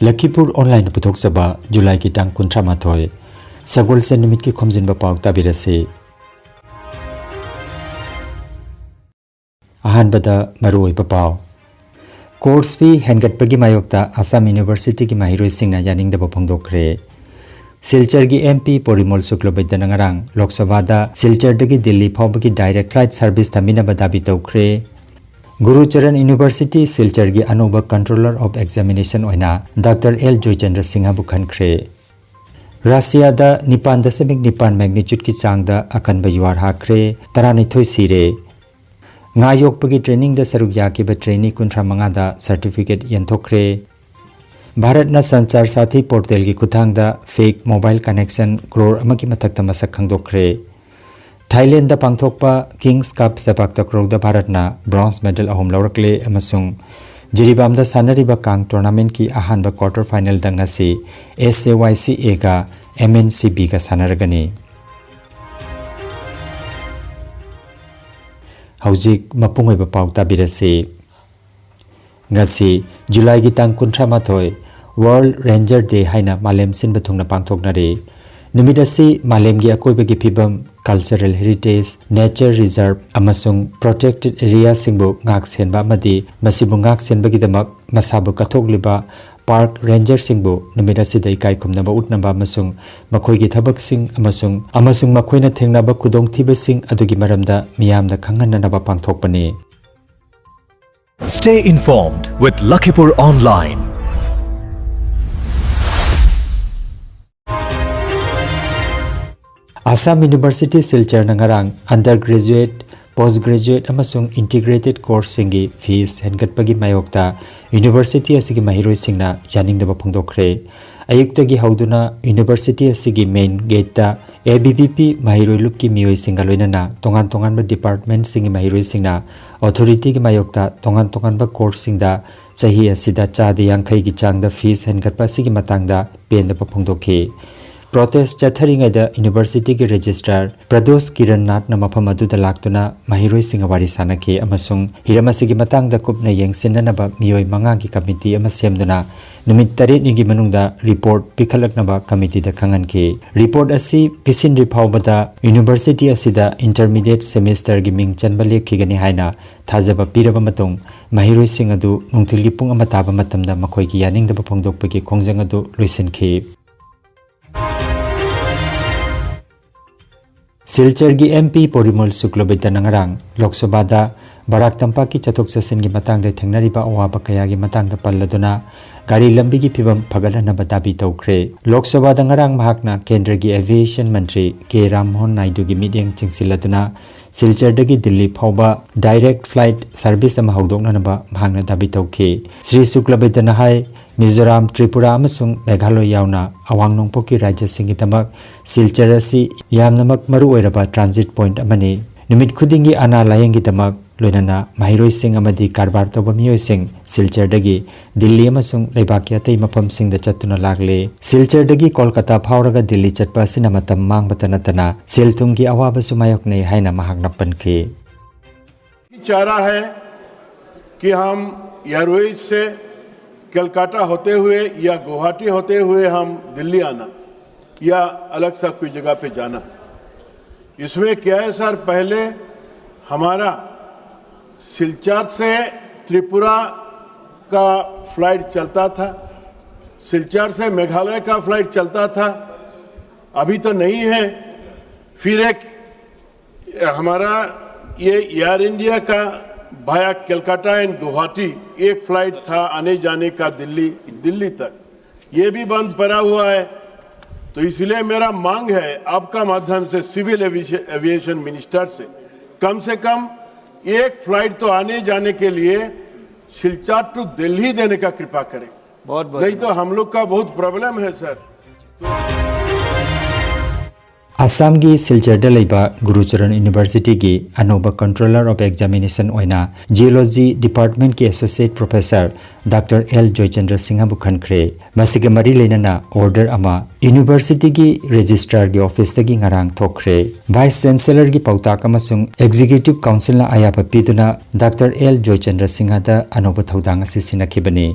Lakhipur online puthok saba July ki tang 13 Sagol se nimit ki Khomjinba Pao tabirase Ahan bada maroi pao Course fee hengat pagi mayokta Assam University ki mahiroi singna yaning da phongdokre Silchar gi MP Porimol Suklobedda nangarang Lok Sabha da Silchar dagi Delhi phawbagi direct flight service thamina badabi tawkre Guru Charan University Silchar gi Anoba Controller of Examination oina Dr. L. Joychandra Singha bukhan kre Russia da 9.9 magnitude ki changda akanba yuar hakre tarani thoi sire ngayok pagi training da saruk yakiba trainee kuntra manga da certificate yanthokre Bharat na sanchar sathi portal ki kuthang da fake mobile connection crore amaki mathakta masak khangdokre Thailand da pangthokpa Kings Cup sepak takraw da Bharat na bronze medal ahom laurakle amasung Jiribam da sanariba kang tournament ki ahanba quarter final da ngasi SAYCA ga MNCB ga sanaragani Haujik mapungoi ba pau tabirase ngasi July gi tang 13 World Ranger Day haina malem sinba thungna pangthoknare numidasi malem gi akoi gi phibam cultural heritage nature reserve amasung protected area singbu ngak senba madi masibu ngak senba gi damak masabu kathokliba park ranger singbu numidasi dai kai khumnaba utnaba amasung makhoi gi thabak sing amasung makhoina thengnaba kudong thiba sing adugi maramda miyamda khanghanna pangthokpani Stay informed with Lakhipuronline. Assam University Silchar nangarang undergraduate, postgraduate amasung integrated course singi fees hengatpagi mayokta university asigi mahiroi singna yaningdaba phongdokre ayuktagi hauduna university asigi main gate ta ABBP mahiroi lupki miyoi singa loinana tongan ba department singi mahiroi singna authority gi mayokta tongan ba course singda chahi asida chadi yangkhai gi changda fees hengatpa sigi matangda pendaba phongdokhe Protest chatharinga da University ki registrar Prados Kiran Nath na mafam adu da laktuna mahiroi singa wari sanake amasung hiramasi gi matang da kupna yengsinna ba miyoi manga ki committee ama semduna numit 8 ni gi manungda report pikhalakna ba committee da khanganke report asi pisin riphaubada University asida intermediate semester gi ming chanba lekhigani haina thajaba piraba matung mahiroi sing adu nungthil gi pung ama taba matamda makhoi gi yaning da phongdokpa gi khongjang adu loisenke Silchar gi MP Porimol Suklobedda nangarang Lok Sabha da Barak Tampak ki chatok chasin gi matang da thengnariba awaba kaya gi matang da palladuna gari lambi gi phibam phagalana batabi tawkre Lok Sabha da ngarang mahakna Kendra gi Aviation Mantri K Ram Mohan Naidu gi meeting chingsiladuna Silchar dagi Delhi phawba direct flight service ama hawdokna ba mahakna dabi tawkhe Sri Suklobedda na hai Mizoram, Tripura amasung Meghalaya yauna awang nongpoki rajya singi tamak Silchar asi yamnamak maru oiraba transit point amani numit khudingi ana layengi tamak loinana mahiroi sing amadi karbar toba miyoi sing Silchar dagi Delhi amasung leibakya tei mafam sing da chatuna lagle Silchar dagi Kolkata phawraga Delhi chatpa sina matam mangbatana tana selthungi awaba sumayok nei haina mahakna pankhe चारा है कि हम Airways से कलकत्ता होते हुए या गुवाहाटी होते हुए हम दिल्ली आना या अलग सा कोई जगह पे जाना इसमें क्या है सर पहले हमारा सिलचर से त्रिपुरा का फ्लाइट चलता था सिलचर से मेघालय का फ्लाइट चलता था अभी तो नहीं है फिर एक हमारा ये एयर इंडिया का भाया कलकत्ता एंड गुवाहाटी एक फ्लाइट था आने जाने का दिल्ली तक ये भी बंद पड़ा हुआ है तो इसलिए मेरा मांग है आपका माध्यम से सिविल एविएशन मिनिस्टर से कम एक फ्लाइट तो आने जाने के लिए सिलचर टू दिल्ली देने का कृपा करें नहीं तो हम लोग का बहुत प्रॉब्लम है sir Assam gi Silchar da leiba Guru Charan University gi Anoba Controller of Examination oina Geology Department ki Associate Professor Dr. L. Joychandra Singha bukhan kre masiga mari leinana order ama University gi Registrar gi office tagi ngarang thokre Vice Chancellor gi pautak amasung Executive Council na ayapa piduna Dr. L. Joychandra Singha da Anoba thodang asi sinakhibani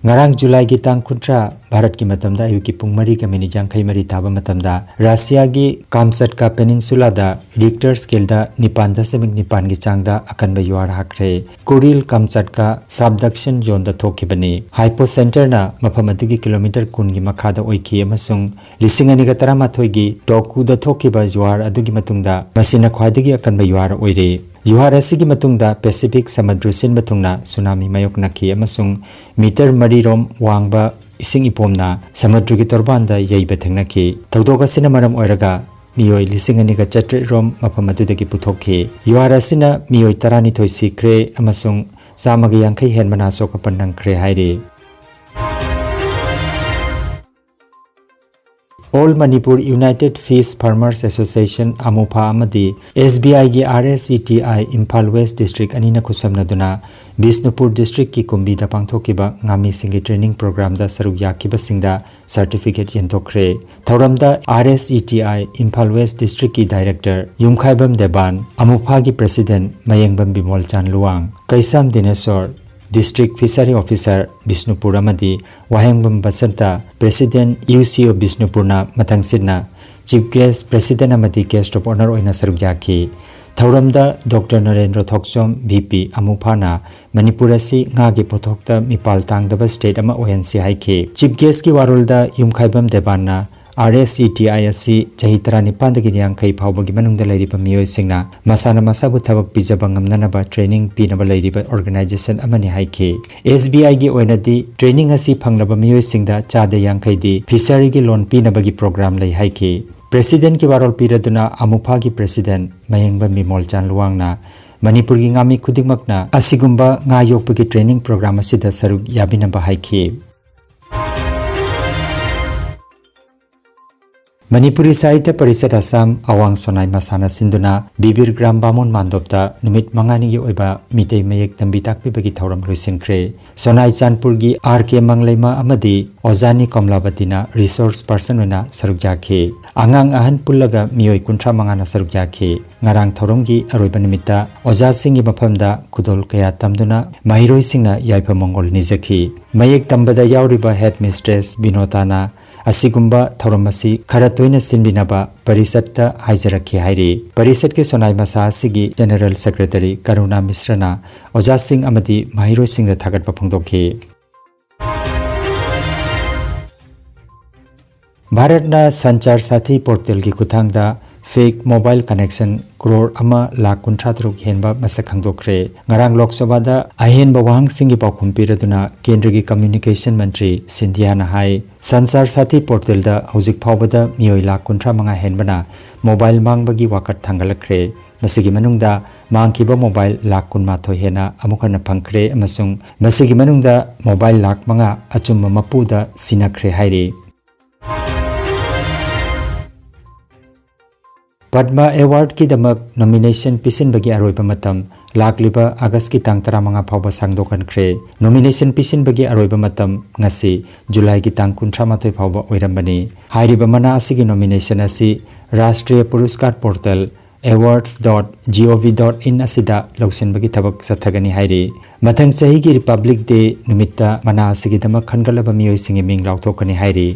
ngarang July gi tang kuntra Bharat ki matamda ayuki pung mari ka mini jangkai mari taba matamda Russia gi Kamchatka peninsula da Richter scale da 9.9 gi changda akan ba yuar hakre Kuril Kamchatka subduction zone da thokibani hypocenter na mafam adugi kilometer kun gi makhada oiki amasung lisingani ga taramathoi gi Toku da thokiba yuar adugi matungda masina khwaidagi akan ba yuar oire yuar asigi matungda Pacific Samadru sin matungna tsunami mayok nakhi amasung meter marirom wangba ising ipomna Samadru gi torbanda yaiba thengnaki thaudoga sina maram oiraga miyoi lisingani ga chatre rom mafam adudagi puthokhi yuar asina miyoi tarani thoi sikre amasung samagi yangkai henmana soka pandangkre haire All Manipur United Fish Farmers Association Amupa Amadi SBI gi RSETI Imphal West District anina kusamnaduna Bisnupur District ki kumbi da pangthokiba ngami singi training program da saruk yakiba singda certificate yentokre thauramda RSETI Imphal West District ki director Yumkhaibam Deban Amupa gi president Mayengbam Bimol Chan Luang Kaisam Dinesor District Fishery Officer Bisnupur Amadi Wahengbam Basanta President UCO Bisnupurna Matangsidna Chief Guest President Amadi Guest of Honor Oina Sarugyaki Thauramda Dr. Narendra Thoksom VP Amupana Manipurasi Ngagi Pothokta Mipal Tangdaba State Ama ONC Haike Chief Guest ki Warulda Yumkhaibam Debanna RSETI asi Chahitra Nipandagi Yankai Pawbagi Manungda Lairiba Miyoi Singna Masana Masabu Thabak Pijaba Ngamnanaba Training Pinaba Lairiba Organization Amani Haike SBI gi Oinadi Training asi Phanglaba Miyoi Singda Chada Yankai di Fishery gi Loan Pinabagi Program Lai Haike President ki Warol Piraduna Amupa gi President Mayengba Mimol Chan Luangna Manipur gi ngami khudingmakna asigumba nga yokpagi training program asida saruk yabinaba haike Manipuri Sahitya Parishad Assam Awang Sonai Masana Sinduna Bibir Gram Bamun Mandopta Numit Mangani gi oiba mitei mayek tambi takpibagi thauram loisinkre Sonai Chanpur gi RK Manglema amadi Ozani Komlabatina resource person wena sarukjake Angang ahan pullaga miyoi kuntra mangana sarukjake ngarang thauram gi aroiba nimita Oza Singh mafamda kudol kaya tamduna mahiroi singna yaipa mongol nizaki mayek tambada yauriba headmistress Binotana Asigumba Thauramasi Karatoina Sinbinaba Parishatta Haijarakhi Hairi Parishad ke Sonai Masa Asigi General Secretary Karuna Misrana Oza Singh amadi Mahiro Singh da thagatpa phongdokhi Bharatna Sanchar Sathi portal ki kuthangda fake mobile connection crore ama lakh kuntratruk henba masak khangdokre ngarang Lok Sabha da ahen bawang singi pakhum piraduna Kendra gi communication mantri Sindhya na hai Sansar Sathi portal da hojik phawbada miyoi lakh kuntra manga henbana mobile mangbagi wakat thangalakre masigi manungda mangkiba mobile lakh kunma thoi hena amukhana phangkre amasung masigi manungda mobile lakh manga achumma mapuda sinakre haire Padma Award ki damak nomination pisin bagi aroi pamatam lakliba August ki tang 15 phawba sangdokan kre nomination pisin bagi aroi pamatam ngasi July ki tang 13 phawba oirambani hairiba mana asigi nomination asi Rashtriya Puruskar portal awards.gov.in asida loksin bagi thabak sathagani hairi mathang sahi ki Republic Day numitta mana asigi damak khangalaba miyoi singi ming lauthokani hairi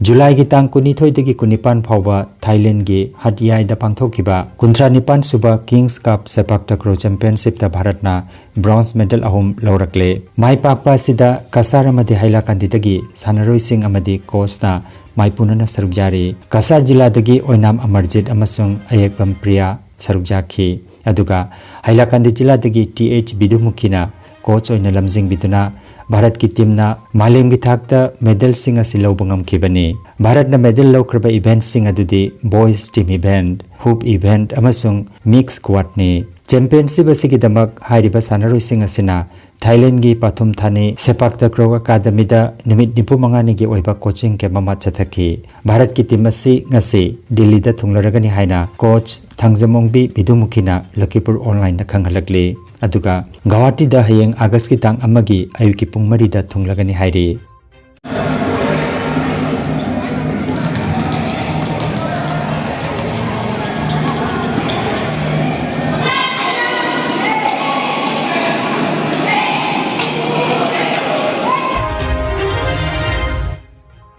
July gi tang kuni thoi degi kunipan phawba Thailand gi Hatyai da pangthokiba kuntra nipan suba Kings Cup sepak takraw championship da Bharatna bronze medal ahum laurakle mai pakpa sida Kasar amadi Hailakandi dagi sanaroi sing amadi coach na maipunana sarukjari Kasar jila dagi Oinam Amarjit amasung Ayekbam Priya sarukjaki aduga Hailakandi jila dagi TH Bidumukhina coach oina lamjing biduna Bharat ki team na malem gi thakta medal sing asi lobangam kibani Bharat na medal lawkraba event sing adudi boys team event hoop event amasung mix squad ni championship asi gi damak hairiba sanaroi sing asina Thailand gi pathum thani sepak takraw academy da nimit nipu mangani gi oiba coaching ke mama chathaki Bharat ki team asi ngasi Delhi da thunglaragani haina coach Thangjamongbi Bidumukhina Lakhipur online da khanghalakli aduga Guwahati da hayeng August ki tang amagi ayuki pung 3 da thunglagani hairi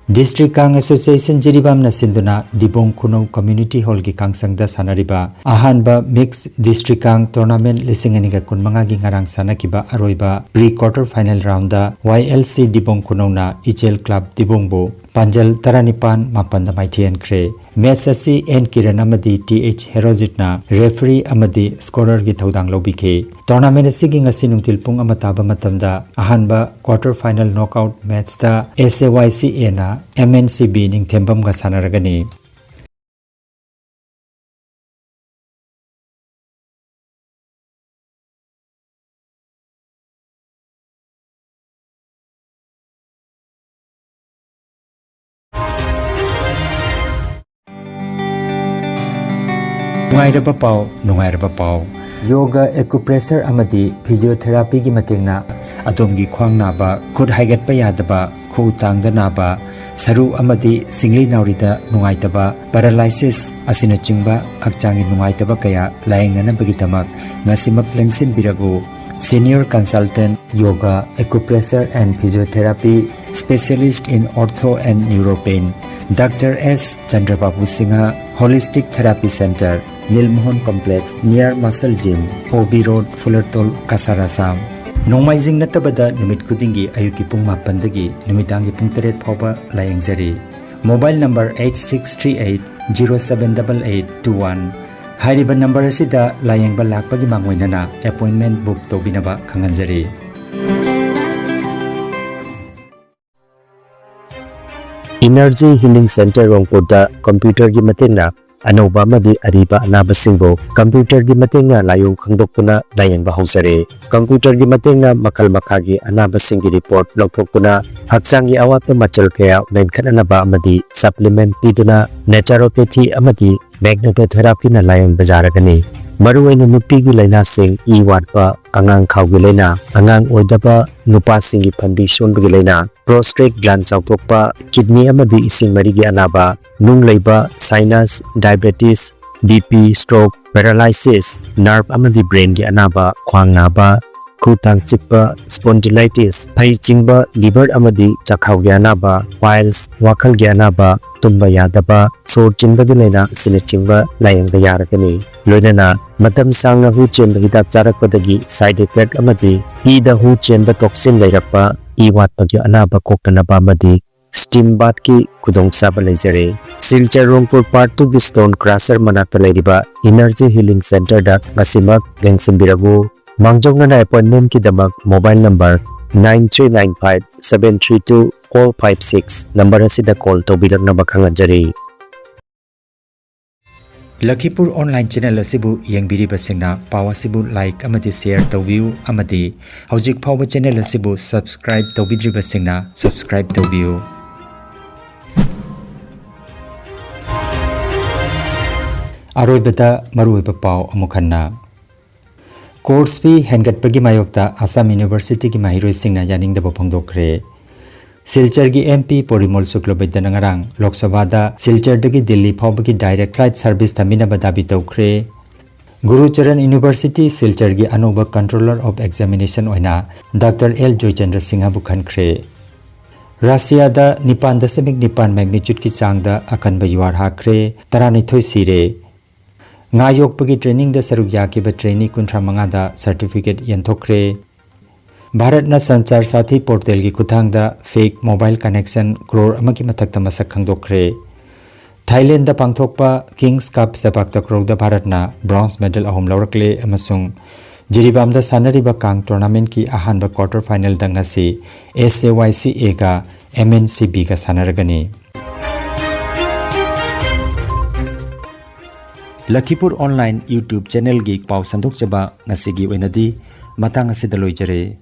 District Kang Association Jiribam na sinduna Dibong Kuno Community Hall ki kangsangda sanariba ahanba Mixed District Kang Tournament lisinganiga kun mangagi ngarang sanakiba aroiba pre-quarter final round da YLC Dibong Kuno na Ichel Club Dibong bo Panjal Taranipan Mapanda Maitian Kre Match asi N Kiran amadi TH Herozit na referee amadi scorer gi thodang lobike tournament asigi ngasi nungtil pung amataba matamda ahanba quarter final knockout match da SAYCA na MNCB ning thembam ga sanaragani Nungairaba Pao Yoga acupressure amadi physiotherapy gi matingna adomgi khwang naba khud haigat pa yadaba khu tangda naba saru amadi singli naurida nungaitaba paralysis asina chingba akchangi nungaitaba kaya laingana bagitamak ngasimak lengsin birago Senior Consultant Yoga Acupressure and Physiotherapy Specialist in Ortho and Neuropain Dr. S. Chandrababu Singha Holistic Therapy Center Nilmohon Complex near Muscle Gym OB Road Fullertol Kasarasam Nomaizing natabada numit kudingi ayuki pung mapandagi numitangi pung teret phoba layangzari Mobile number 8638078821 Hairiba number asida layangba lakpagi mangwainana appointment book tobinaba khanganjari Energy Healing Center Rongpoda computer gi matenga anoba madi ariba anabasingbo computer gi matenga layong khangdokpuna layangba hausare computer gi matenga makal makhagi anabasingi report lokthokpuna haksangi awatna machal kaya menkananaba amadi supplement piduna naturopathy amadi magnetotherapy na layang bajaragani maruwaina nupigi laina sing iwatpa angang khawgi laina angang oidaba nupa singi phambi sonbagi laina prostate gland chawthokpa kidney amadi ising marigi anaba nung leiba sinus diabetes BP stroke paralysis nerve amadi brain gi anaba khwang naba khutang chikpa spondylitis phai chingba liver amadi chakhau gi anaba piles wakhal gi anaba tumba yadaba sor chinba gi laina sine chingba layang da yarakani loinana matam sangna hu chenba hidak charakpadagi side effect amadi hi da hu chenba toxin lairakpa iwat pagi anaba koktanaba amadi steam bath ki kudong saba leizare Silchar Rongpur Part 2 gi stone crusher manakta leiriba Energy Healing Center da ngasimak gengsimbiragu mangjongna appointment ki damak mobile number 9395732456 number asida call tobirakna bakhanganjari Lakhipur online channel asibu yengbiriba singna pawa sibu like amadi share tawbiu amadi hojik phawba channel asibu subscribe tawbidriba singna subscribe tawbiu Aroibata maruiba paw amukhanna course fee hengatpagi mayokta Assam University ki mahiroi singna yaningdaba phongdokre Silchar gi MP Porimol Suklobaidan ngarang Lok Sabha da Silchar dagi Delhi phawbagi direct flight service thamina badabi tawkhre Guru Charan University Silchar gi anoba controller of examination oina Dr. L Joychandra Singha bu khankhre Russia da 9.9 magnitude ki changda akanba yuar hakre tarani thoi sire ngayok pagi training da saruk yakiba trainee kunthra manga da certificate yanthokre Bharat na sanchar sathi portal ki kuthang da fake mobile connection crore amaki mathakta masak khangdokre Thailand da pangthokpa Kings Cup sepak takraw da Bharat na bronze medal ahom laurakle amasung Jiribam da sanariba kang tournament ki ahanba quarter final da ngasi SAYCA ga MNCB ga sanaragani Lakhipur online YouTube channel gi paw sandok jaba ngasi gi oinadi matang asida loijare